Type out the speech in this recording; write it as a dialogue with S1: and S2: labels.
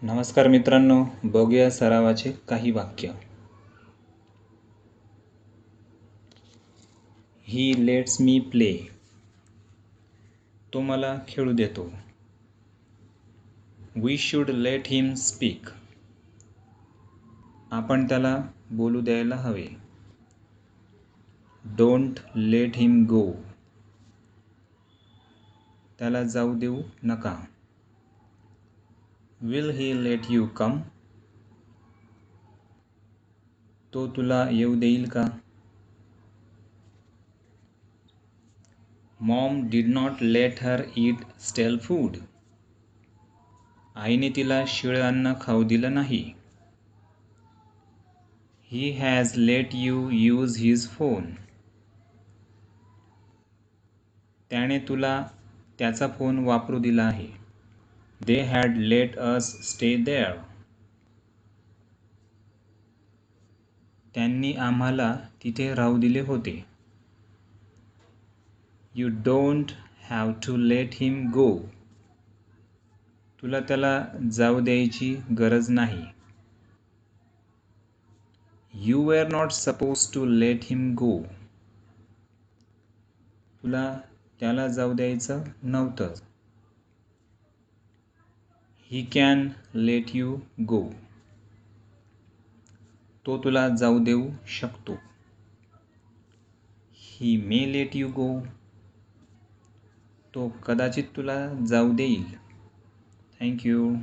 S1: नमस्कार मित्रांनो, बघूया सरावाचे काही वाक्य. He lets me play. तो मला खेळू देतो. We should let him speak. आपण त्याला बोलू द्यायला हवे. Don't let him go. त्याला जाऊ देऊ नका. Will he let you come. तो तुला येऊ देईल का? Mom did not let her eat stale food. आईने तिला शिळं अन्न खाऊ दिलं नाही. He has let you use his phone. त्याने तुला त्याचा फोन वापरू दिला आहे. They had let us stay there. त्यांनी आम्हाला तिथे राहू दिले होते. You don't have to let him go. तुला त्याला जाऊ द्यायची गरज नाही. You were not suppose to let him go. तुला त्याला जाऊ द्यायचं नव्हतं. He can let you go. तो तुला जाऊ देऊ शकतो. He may let you go. तो कदाचित तुला जाऊ देईल. Thank you.